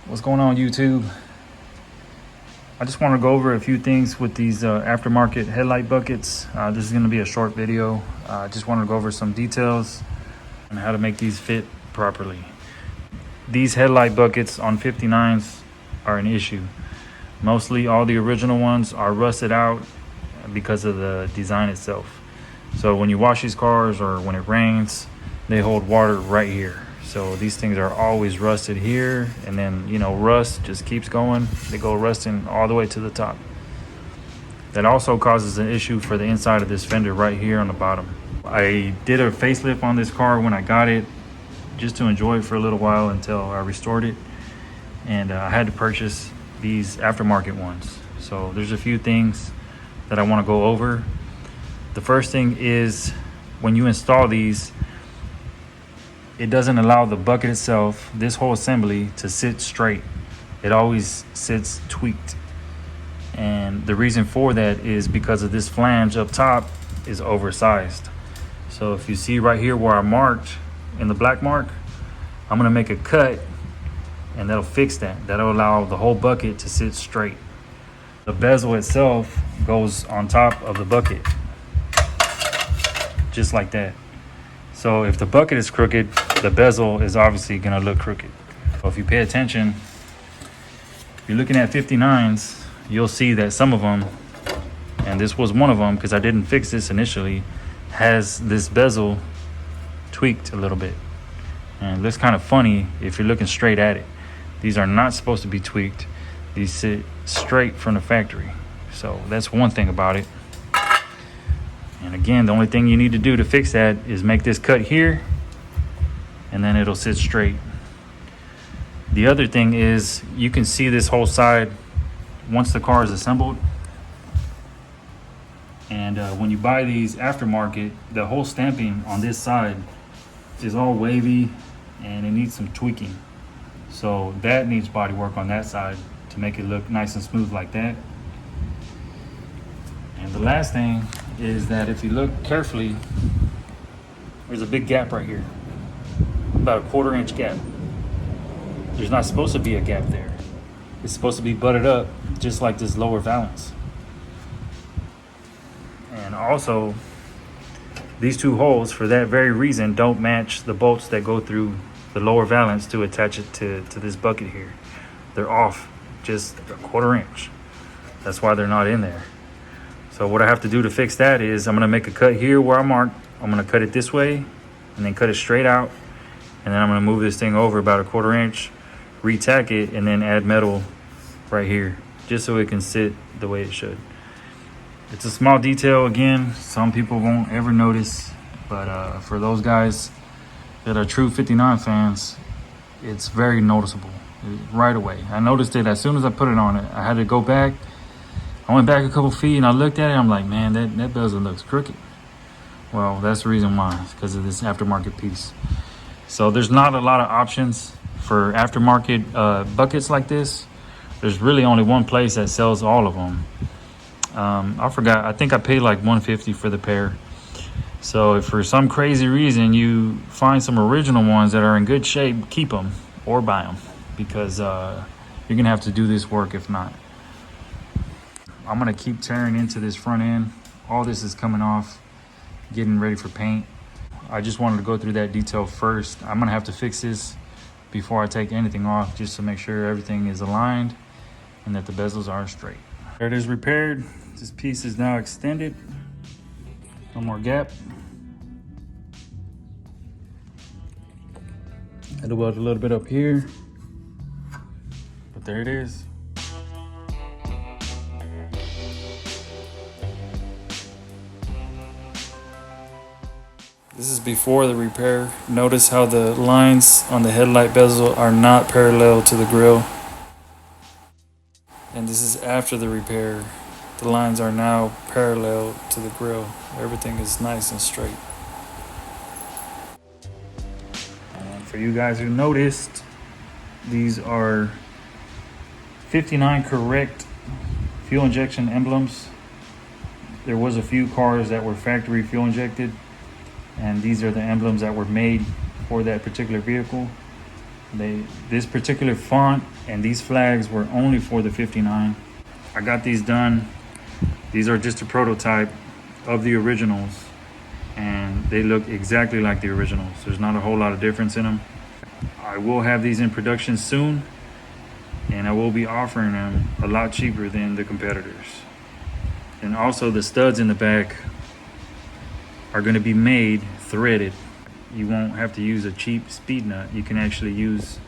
What's going on, YouTube? I just want to go over a few things with these aftermarket headlight buckets. This is going to be a short video. I just want to go over some details on how to make these fit properly. These headlight buckets on 59s are an issue. Mostly all the original ones are rusted out because of the design itself. So when you wash these cars or when it rains, they hold water right here. So these things are always rusted here, and then, you know, rust just keeps going. They go rusting all the way to the top. That also causes an issue for the inside of this fender right here on the bottom. I did a facelift on this car when I got it, just to enjoy it for a little while until I restored it. And I had to purchase these aftermarket ones. So there's a few things that I want to go over. The first thing is, when you install these, it doesn't allow the bucket itself, this whole assembly, to sit straight. It always sits tweaked. And the reason for that is because of this flange up top is oversized. So if you see right here where I marked in the black mark, I'm gonna make a cut and that'll fix that. That'll allow the whole bucket to sit straight. The bezel itself goes on top of the bucket, just like that. So if the bucket is crooked, the bezel is obviously gonna look crooked. So if you pay attention, if you're looking at 59s, you'll see that some of them, and this was one of them because I didn't fix this initially, has this bezel tweaked a little bit. And it looks kind of funny if you're looking straight at it. These are not supposed to be tweaked. These sit straight from the factory. So that's one thing about it. And again, the only thing you need to do to fix that is make this cut here, and then it'll sit straight. The other thing is, you can see this whole side once the car is assembled. And when you buy these aftermarket, the whole stamping on this side is all wavy and it needs some tweaking. So that needs body work on that side to make it look nice and smooth like that. And the last thing is that if you look carefully, there's a big gap right here, about a 1/4 inch gap. There's not supposed to be a gap there. It's supposed to be butted up just like this lower valance. And also, these two holes, for that very reason, don't match the bolts that go through the lower valance to attach it to this bucket here. They're off just a 1/4 inch. That's why they're not in there. So what I have to do to fix that is I'm gonna make a cut here where I marked. I'm gonna cut it this way and then cut it straight out. And then I'm gonna move this thing over about a 1/4 inch, re-tack it, and then add metal right here, just so it can sit the way it should. It's a small detail, again, some people won't ever notice, but for those guys that are true 59 fans, it's very noticeable right away. I noticed it as soon as I put it on it. I had to go back. I went back a couple feet and I looked at it. I'm like, man, that bezel looks crooked. Well, that's the reason why. It's because of this aftermarket piece. So there's not a lot of options for aftermarket buckets like this. There's really only one place that sells all of them. I forgot. I think I paid like $150 for the pair. So if for some crazy reason you find some original ones that are in good shape, keep them or buy them, because you're gonna have to do this work if not. I'm gonna keep tearing into this front end. All this is coming off, getting ready for paint. I just wanted to go through that detail first. I'm gonna have to fix this before I take anything off, just to make sure everything is aligned and that the bezels are straight. There it is, repaired. This piece is now extended. No more gap. Had to weld a little bit up here, but there it is. This is before the repair. Notice how the lines on the headlight bezel are not parallel to the grille. And this is after the repair. The lines are now parallel to the grille. Everything is nice and straight. And for you guys who noticed, these are 59 correct fuel injection emblems. There was a few cars that were factory fuel injected, and these are the emblems that were made for that particular vehicle. This particular font and these flags were only for the 59. I got these done. These are just a prototype of the originals, and they look exactly like the originals. There's not a whole lot of difference in them. I will have these in production soon, and I will be offering them a lot cheaper than the competitors. And also the studs in the back are going to be made threaded. You won't have to use a cheap speed nut. You can actually use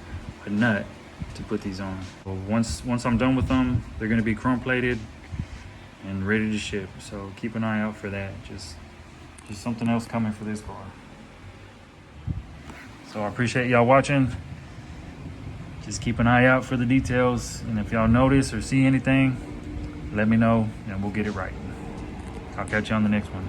a nut to put these on. Well, once I'm done with them, they're going to be chrome plated and ready to ship. So keep an eye out for that. Just something else coming for this car. So I appreciate y'all watching. Just keep an eye out for the details, and if y'all notice or see anything, let me know and we'll get it right. I'll catch you on the next one.